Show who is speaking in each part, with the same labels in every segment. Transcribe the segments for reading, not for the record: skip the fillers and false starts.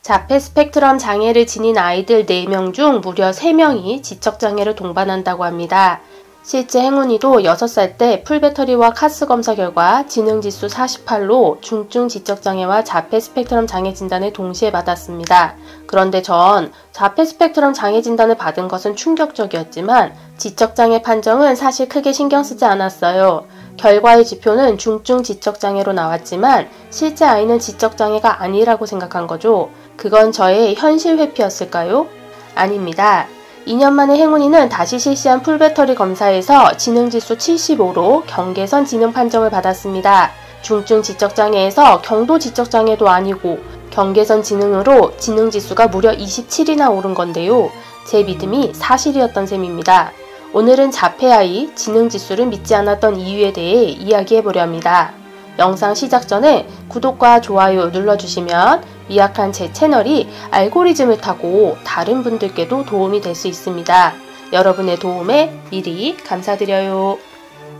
Speaker 1: 자폐 스펙트럼 장애를 지닌 아이들 4명 중 무려 3명이 지적장애를 동반한다고 합니다. 실제 행운이도 6살 때 풀배터리와 카스 검사 결과 지능지수 48로 중증 지적장애와 자폐 스펙트럼 장애 진단을 동시에 받았습니다. 그런데 전 자폐 스펙트럼 장애 진단을 받은 것은 충격적이었지만 지적장애 판정은 사실 크게 신경 쓰지 않았어요. 결과의 지표는 중증 지적장애로 나왔지만 실제 아이는 지적장애가 아니라고 생각한 거죠. 그건 저의 현실 회피였을까요? 아닙니다. 2년 만에 행운이는 다시 실시한 풀배터리 검사에서 지능지수 75로 경계선 지능 판정을 받았습니다. 중증 지적장애에서 경도 지적장애도 아니고 경계선 지능으로 지능지수가 무려 27이나 오른 건데요. 제 믿음이 사실이었던 셈입니다. 오늘은 자폐아이 지능지수를 믿지 않았던 이유에 대해 이야기해보려 합니다. 영상 시작 전에 구독과 좋아요 눌러주시면 미약한 제 채널이 알고리즘을 타고 다른 분들께도 도움이 될 수 있습니다. 여러분의 도움에 미리 감사드려요.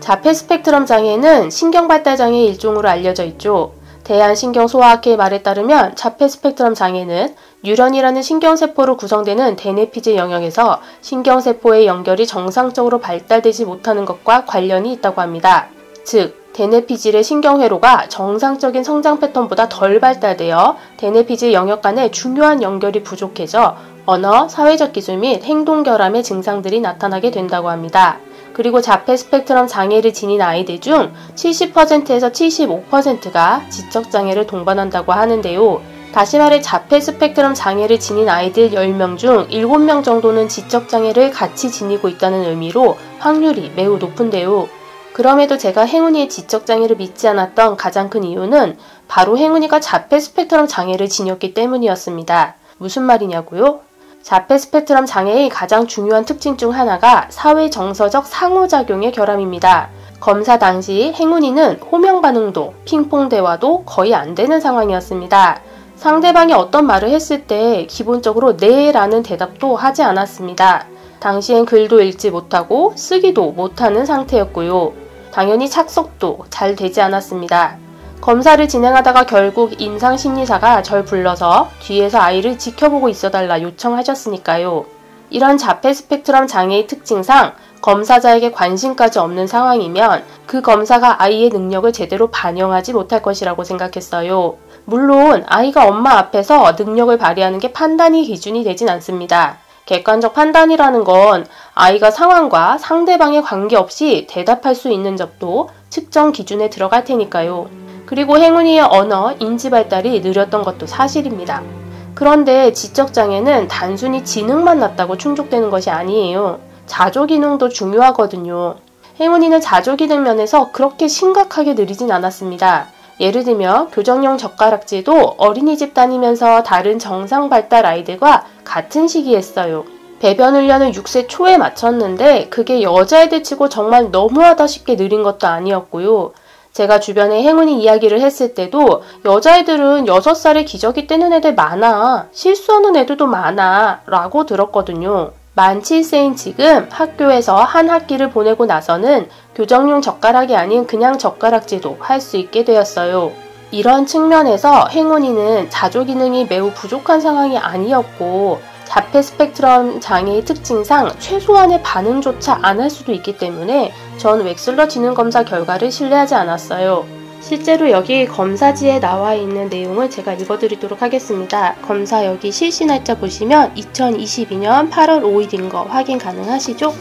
Speaker 1: 자폐 스펙트럼 장애는 신경발달장애의 일종으로 알려져 있죠. 대한신경소아학회의 말에 따르면 자폐 스펙트럼 장애는 뉴런이라는 신경세포로 구성되는 대뇌피질 영역에서 신경세포의 연결이 정상적으로 발달되지 못하는 것과 관련이 있다고 합니다. 즉, 대뇌피질의 신경회로가 정상적인 성장 패턴보다 덜 발달되어 대뇌피질 영역 간의 중요한 연결이 부족해져 언어, 사회적 기술 및 행동 결함의 증상들이 나타나게 된다고 합니다. 그리고 자폐 스펙트럼 장애를 지닌 아이들 중 70%에서 75%가 지적장애를 동반한다고 하는데요. 다시 말해 자폐 스펙트럼 장애를 지닌 아이들 10명 중 7명 정도는 지적장애를 같이 지니고 있다는 의미로 확률이 매우 높은데요. 그럼에도 제가 행운이의 지적장애를 믿지 않았던 가장 큰 이유는 바로 행운이가 자폐 스펙트럼 장애를 지녔기 때문이었습니다. 무슨 말이냐고요? 자폐 스펙트럼 장애의 가장 중요한 특징 중 하나가 사회 정서적 상호작용의 결함입니다. 검사 당시 행운이는 호명 반응도, 핑퐁 대화도 거의 안 되는 상황이었습니다. 상대방이 어떤 말을 했을 때 기본적으로 네 라는 대답도 하지 않았습니다. 당시엔 글도 읽지 못하고 쓰기도 못하는 상태였고요. 당연히 착석도 잘 되지 않았습니다. 검사를 진행하다가 결국 임상심리사가 절 불러서 뒤에서 아이를 지켜보고 있어달라 요청하셨으니까요. 이런 자폐 스펙트럼 장애의 특징상 검사자에게 관심까지 없는 상황이면 그 검사가 아이의 능력을 제대로 반영하지 못할 것이라고 생각했어요. 물론 아이가 엄마 앞에서 능력을 발휘하는 게 판단이 기준이 되진 않습니다. 객관적 판단이라는 건 아이가 상황과 상대방에 관계없이 대답할 수 있는 점도 측정 기준에 들어갈 테니까요. 그리고 행운이의 언어, 인지 발달이 느렸던 것도 사실입니다. 그런데 지적장애는 단순히 지능만 낮다고 충족되는 것이 아니에요. 자조기능도 중요하거든요. 행운이는 자조기능 면에서 그렇게 심각하게 느리진 않았습니다. 예를 들면 교정용 젓가락질도 어린이집 다니면서 다른 정상 발달 아이들과 같은 시기에 했어요. 배변 훈련을 6세 초에 마쳤는데 그게 여자애들 치고 정말 너무하다 싶게 느린 것도 아니었고요. 제가 주변에 행운이 이야기를 했을 때도 여자애들은 6살에 기저귀 떼는 애들 많아, 실수하는 애들도 많아 라고 들었거든요. 만 7세인 지금 학교에서 한 학기를 보내고 나서는 교정용 젓가락이 아닌 그냥 젓가락질도 할 수 있게 되었어요. 이런 측면에서 행운이는 자조기능이 매우 부족한 상황이 아니었고 자폐 스펙트럼 장애의 특징상 최소한의 반응조차 안 할 수도 있기 때문에 전 웩슬러 지능검사 결과를 신뢰하지 않았어요. 실제로 여기 검사지에 나와 있는 내용을 제가 읽어드리도록 하겠습니다. 검사 여기 실시 날짜 보시면 2022년 8월 5일인 거 확인 가능하시죠?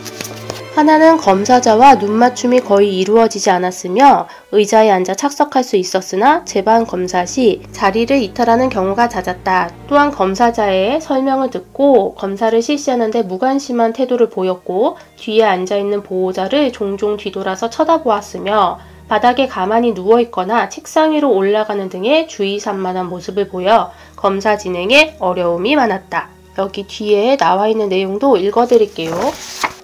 Speaker 1: 하나는 검사자와 눈 맞춤이 거의 이루어지지 않았으며 의자에 앉아 착석할 수 있었으나 재반 검사 시 자리를 이탈하는 경우가 잦았다. 또한 검사자의 설명을 듣고 검사를 실시하는데 무관심한 태도를 보였고 뒤에 앉아있는 보호자를 종종 뒤돌아서 쳐다보았으며 바닥에 가만히 누워있거나 책상 위로 올라가는 등의 주의 산만한 모습을 보여 검사 진행에 어려움이 많았다. 여기 뒤에 나와있는 내용도 읽어드릴게요.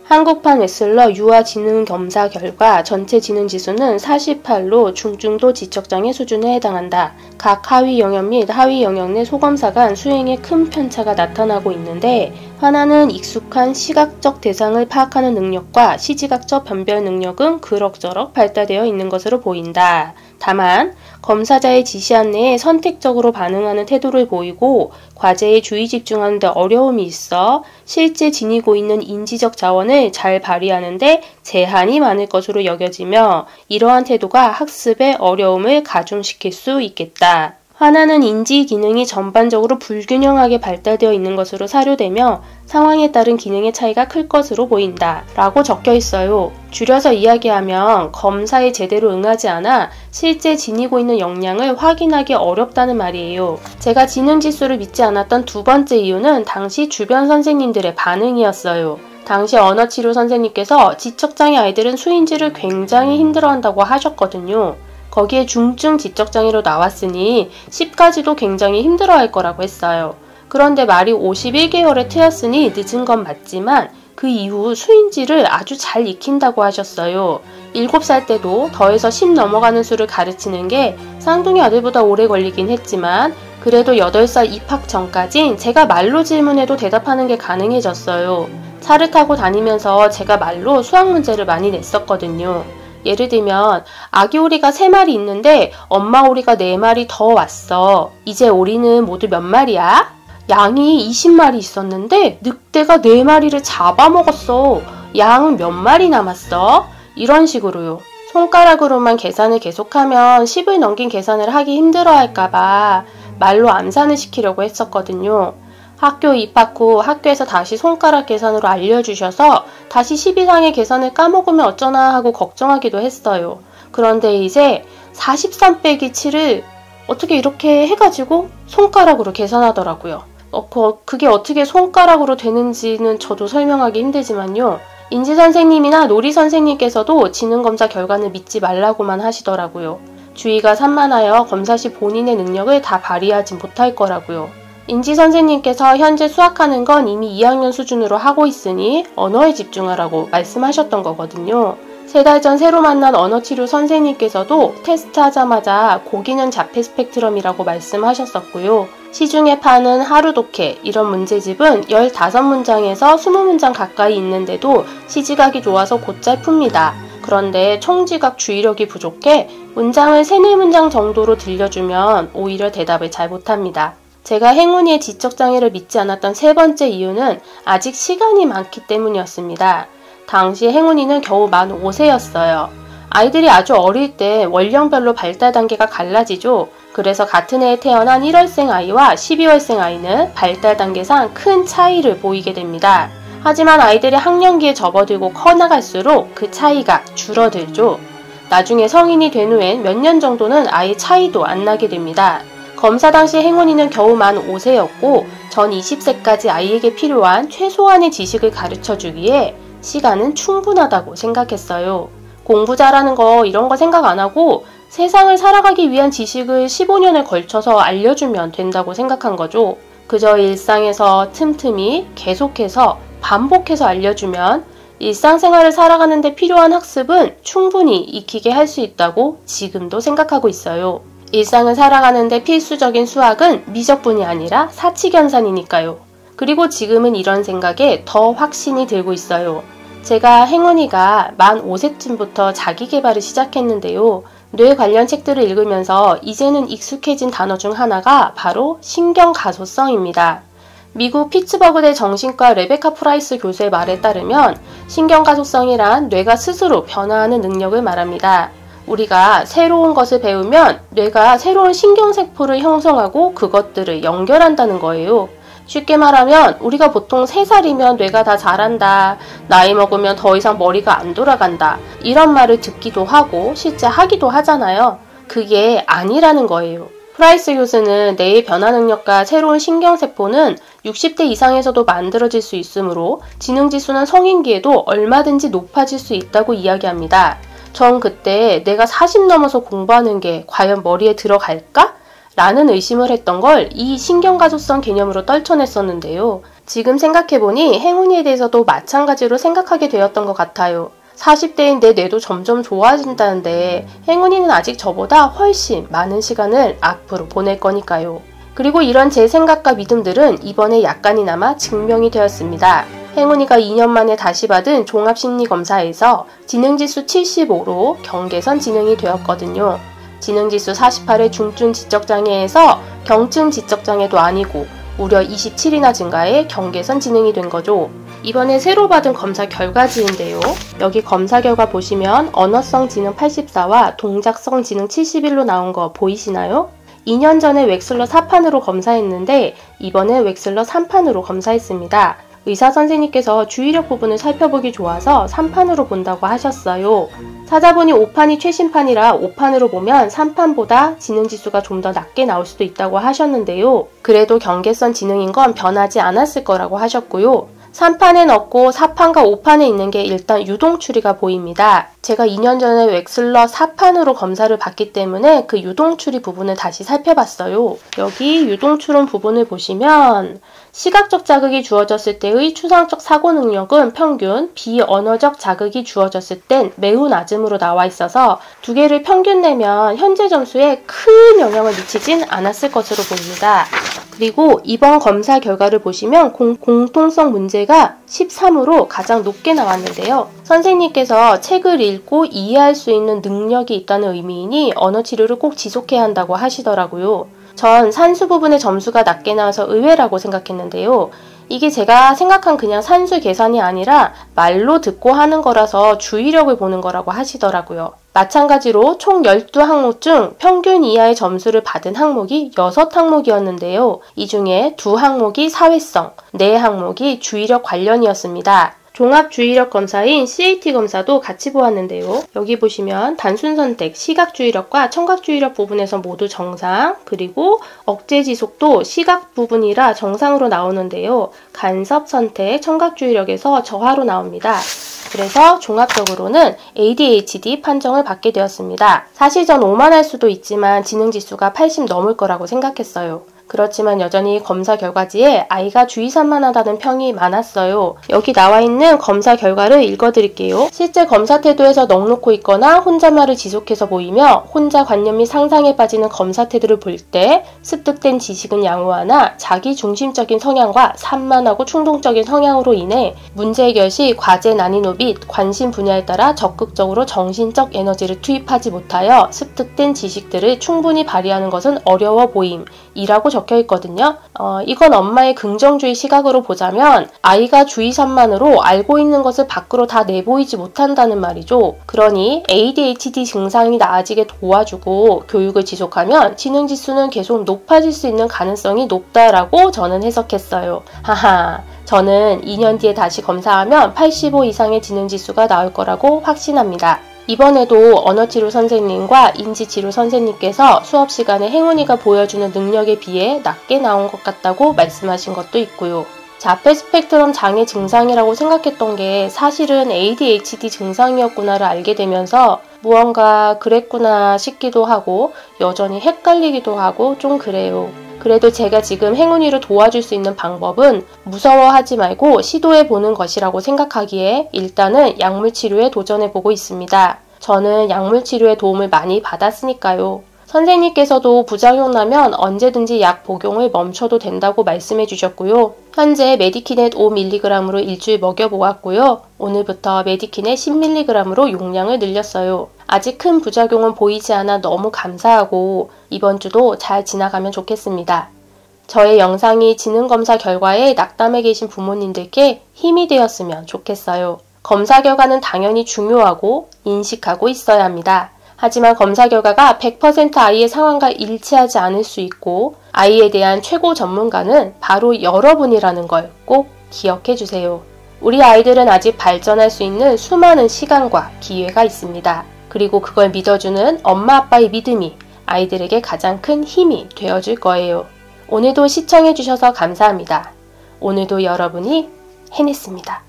Speaker 1: 한국판 웩슬러 유아 지능 검사 결과 전체 지능 지수는 48로 중증도 지적장애 수준에 해당한다. 각 하위 영역 및 하위 영역 내 소검사 간 수행에 큰 편차가 나타나고 있는데 화나는 익숙한 시각적 대상을 파악하는 능력과 시지각적 변별 능력은 그럭저럭 발달되어 있는 것으로 보인다. 다만 검사자의 지시 안내에 선택적으로 반응하는 태도를 보이고 과제에 주의 집중하는 데 어려움이 있어 실제 지니고 있는 인지적 자원을 잘 발휘하는 데 제한이 많을 것으로 여겨지며 이러한 태도가 학습에 어려움을 가중시킬 수 있겠다. 화나는 인지 기능이 전반적으로 불균형하게 발달되어 있는 것으로 사료되며 상황에 따른 기능의 차이가 클 것으로 보인다 라고 적혀 있어요. 줄여서 이야기하면 검사에 제대로 응하지 않아 실제 지니고 있는 역량을 확인하기 어렵다는 말이에요. 제가 지능지수를 믿지 않았던 두 번째 이유는 당시 주변 선생님들의 반응이었어요. 당시 언어치료 선생님께서 지적장애 아이들은 수인지를 굉장히 힘들어한다고 하셨거든요. 거기에 중증 지적장애로 나왔으니 10까지도 굉장히 힘들어할 거라고 했어요. 그런데 말이 51개월에 트였으니 늦은 건 맞지만 그 이후 수인지를 아주 잘 익힌다고 하셨어요. 7살 때도 더해서 10 넘어가는 수를 가르치는 게 쌍둥이 아들보다 오래 걸리긴 했지만 그래도 8살 입학 전까진 제가 말로 질문해도 대답하는 게 가능해졌어요. 차를 타고 다니면서 제가 말로 수학 문제를 많이 냈었거든요. 예를 들면 아기 오리가 3마리 있는데 엄마 오리가 4마리 더 왔어. 이제 오리는 모두 몇 마리야? 양이 20마리 있었는데 늑대가 4마리를 잡아먹었어. 양은 몇 마리 남았어? 이런 식으로요. 손가락으로만 계산을 계속하면 10을 넘긴 계산을 하기 힘들어할까봐 말로 암산을 시키려고 했었거든요. 학교 입학 후 학교에서 다시 손가락 계산으로 알려주셔서 다시 10 이상의 계산을 까먹으면 어쩌나 하고 걱정하기도 했어요. 그런데 이제 43 빼기 7을 어떻게 이렇게 해가지고 손가락으로 계산하더라고요. 그게 어떻게 손가락으로 되는지는 저도 설명하기 힘들지만요. 인지선생님이나 놀이선생님께서도 지능검사 결과는 믿지 말라고만 하시더라고요. 주의가 산만하여 검사 시 본인의 능력을 다 발휘하지 못할 거라고요. 인지선생님께서 현재 수학하는 건 이미 2학년 수준으로 하고 있으니 언어에 집중하라고 말씀하셨던 거거든요. 3달 전 새로 만난 언어치료 선생님께서도 테스트하자마자 고기능 자폐 스펙트럼이라고 말씀하셨었고요. 시중에 파는 하루독해 이런 문제집은 15문장에서 20문장 가까이 있는데도 시지각이 좋아서 곧잘 풉니다. 그런데 총지각 주의력이 부족해 문장을 3-4문장 정도로 들려주면 오히려 대답을 잘 못합니다. 제가 행운이의 지적장애를 믿지 않았던 세 번째 이유는 아직 시간이 많기 때문이었습니다. 당시 행운이는 겨우 만 5세였어요. 아이들이 아주 어릴 때 원령별로 발달 단계가 갈라지죠. 그래서 같은 해에 태어난 1월생 아이와 12월생 아이는 발달 단계상 큰 차이를 보이게 됩니다. 하지만 아이들이 학령기에 접어들고 커나갈수록 그 차이가 줄어들죠. 나중에 성인이 된 후엔 몇 년 정도는 아예 차이도 안 나게 됩니다. 검사 당시 행운이는 겨우 만 5세였고 전 20세까지 아이에게 필요한 최소한의 지식을 가르쳐주기에 시간은 충분하다고 생각했어요. 공부 잘하는 거 이런 거 생각 안 하고 세상을 살아가기 위한 지식을 15년을 걸쳐서 알려주면 된다고 생각한 거죠. 그저 일상에서 틈틈이 계속해서 반복해서 알려주면 일상생활을 살아가는 데 필요한 학습은 충분히 익히게 할 수 있다고 지금도 생각하고 있어요. 일상을 살아가는 데 필수적인 수학은 미적분이 아니라 사칙연산이니까요. 그리고 지금은 이런 생각에 더 확신이 들고 있어요. 제가 행운이가 만 5세쯤부터 자기계발을 시작했는데요. 뇌 관련 책들을 읽으면서 이제는 익숙해진 단어 중 하나가 바로 신경가소성입니다. 미국 피츠버그대 정신과 레베카 프라이스 교수의 말에 따르면 신경가소성이란 뇌가 스스로 변화하는 능력을 말합니다. 우리가 새로운 것을 배우면 뇌가 새로운 신경세포를 형성하고 그것들을 연결한다는 거예요. 쉽게 말하면 우리가 보통 3살이면 뇌가 다 자란다, 나이 먹으면 더 이상 머리가 안 돌아간다 이런 말을 듣기도 하고 실제 하기도 하잖아요. 그게 아니라는 거예요. 프라이스 교수는 뇌의 변화 능력과 새로운 신경세포는 60대 이상에서도 만들어질 수 있으므로 지능지수는 성인기에도 얼마든지 높아질 수 있다고 이야기합니다. 전 그때 내가 40 넘어서 공부하는 게 과연 머리에 들어갈까? 라는 의심을 했던 걸 이 신경가소성 개념으로 떨쳐냈었는데요. 지금 생각해보니 행운이에 대해서도 마찬가지로 생각하게 되었던 것 같아요. 40대인 내 뇌도 점점 좋아진다는데 행운이는 아직 저보다 훨씬 많은 시간을 앞으로 보낼 거니까요. 그리고 이런 제 생각과 믿음들은 이번에 약간이나마 증명이 되었습니다. 행운이가 2년 만에 다시 받은 종합심리검사에서 지능지수 75로 경계선 지능이 되었거든요. 지능지수 48의 중증 지적장애에서 경증 지적장애도 아니고 무려 27이나 증가해 경계선 지능이 된 거죠. 이번에 새로 받은 검사 결과지인데요. 여기 검사 결과 보시면 언어성 지능 84와 동작성 지능 71로 나온 거 보이시나요? 2년 전에 웩슬러 4판으로 검사했는데 이번에 웩슬러 3판으로 검사했습니다. 의사 선생님께서 주의력 부분을 살펴보기 좋아서 3판으로 본다고 하셨어요. 찾아보니 5판이 최신판이라 5판으로 보면 3판보다 지능지수가 좀 더 낮게 나올 수도 있다고 하셨는데요. 그래도 경계선 지능인 건 변하지 않았을 거라고 하셨고요. 3판엔 없고 4판과 5판에 있는 게 일단 유동추리가 보입니다. 제가 2년 전에 웩슬러 4판으로 검사를 받기 때문에 그 유동추리 부분을 다시 살펴봤어요. 여기 유동추론 부분을 보시면 시각적 자극이 주어졌을 때의 추상적 사고 능력은 평균, 비언어적 자극이 주어졌을 땐 매우 낮음으로 나와 있어서 두 개를 평균 내면 현재 점수에 큰 영향을 미치진 않았을 것으로 보입니다. 그리고 이번 검사 결과를 보시면 공통성 문제가 13으로 가장 높게 나왔는데요. 선생님께서 책을 읽고 이해할 수 있는 능력이 있다는 의미이니 언어치료를 꼭 지속해야 한다고 하시더라고요. 전 산수 부분의 점수가 낮게 나와서 의외라고 생각했는데요. 이게 제가 생각한 그냥 산수 계산이 아니라 말로 듣고 하는 거라서 주의력을 보는 거라고 하시더라고요. 마찬가지로 총 12항목 중 평균 이하의 점수를 받은 항목이 6항목이었는데요. 이 중에 2항목이 사회성, 4항목이 주의력 관련이었습니다. 종합주의력 검사인 CAT 검사도 같이 보았는데요. 여기 보시면 단순선택, 시각주의력과 청각주의력 부분에서 모두 정상, 그리고 억제지속도 시각 부분이라 정상으로 나오는데요. 간섭선택, 청각주의력에서 저하로 나옵니다. 그래서 종합적으로는 ADHD 판정을 받게 되었습니다. 사실 전 오만할 수도 있지만 지능지수가 80 넘을 거라고 생각했어요. 그렇지만 여전히 검사 결과지에 아이가 주의산만하다는 평이 많았어요. 여기 나와 있는 검사 결과를 읽어드릴게요. 실제 검사 태도에서 넋놓고 있거나 혼잣말을 지속해서 보이며 혼자 관념 및 상상에 빠지는 검사 태도를 볼 때 습득된 지식은 양호하나 자기중심적인 성향과 산만하고 충동적인 성향으로 인해 문제 해결 시 과제 난이도 및 관심 분야에 따라 적극적으로 정신적 에너지를 투입하지 못하여 습득된 지식들을 충분히 발휘하는 것은 어려워 보임 이라고 적혀 있거든요. 이건 엄마의 긍정주의 시각으로 보자면 아이가 주의산만으로 알고 있는 것을 밖으로 다 내보이지 못한다는 말이죠. 그러니 ADHD 증상이 나아지게 도와주고 교육을 지속하면 지능지수는 계속 높아질 수 있는 가능성이 높다라고 저는 해석했어요. 하하, 저는 2년 뒤에 다시 검사하면 85 이상의 지능지수가 나올 거라고 확신합니다. 이번에도 언어치료 선생님과 인지치료 선생님께서 수업 시간에 행운이가 보여주는 능력에 비해 낮게 나온 것 같다고 말씀하신 것도 있고요. 자폐 스펙트럼 장애 증상이라고 생각했던 게 사실은 ADHD 증상이었구나를 알게 되면서 무언가 그랬구나 싶기도 하고 여전히 헷갈리기도 하고 좀 그래요. 그래도 제가 지금 행운이를 도와줄 수 있는 방법은 무서워하지 말고 시도해보는 것이라고 생각하기에 일단은 약물치료에 도전해보고 있습니다. 저는 약물치료의 도움을 많이 받았으니까요. 선생님께서도 부작용 나면 언제든지 약 복용을 멈춰도 된다고 말씀해 주셨고요. 현재 메디키넷 5mg으로 일주일 먹여보았고요. 오늘부터 메디키넷 10mg으로 용량을 늘렸어요. 아직 큰 부작용은 보이지 않아 너무 감사하고 이번 주도 잘 지나가면 좋겠습니다. 저의 영상이 지능검사 결과에 낙담해 계신 부모님들께 힘이 되었으면 좋겠어요. 검사 결과는 당연히 중요하고 인식하고 있어야 합니다. 하지만 검사 결과가 100% 아이의 상황과 일치하지 않을 수 있고 아이에 대한 최고 전문가는 바로 여러분이라는 걸 꼭 기억해 주세요. 우리 아이들은 아직 발전할 수 있는 수많은 시간과 기회가 있습니다. 그리고 그걸 믿어주는 엄마 아빠의 믿음이 아이들에게 가장 큰 힘이 되어줄 거예요. 오늘도 시청해 주셔서 감사합니다. 오늘도 여러분이 해냈습니다.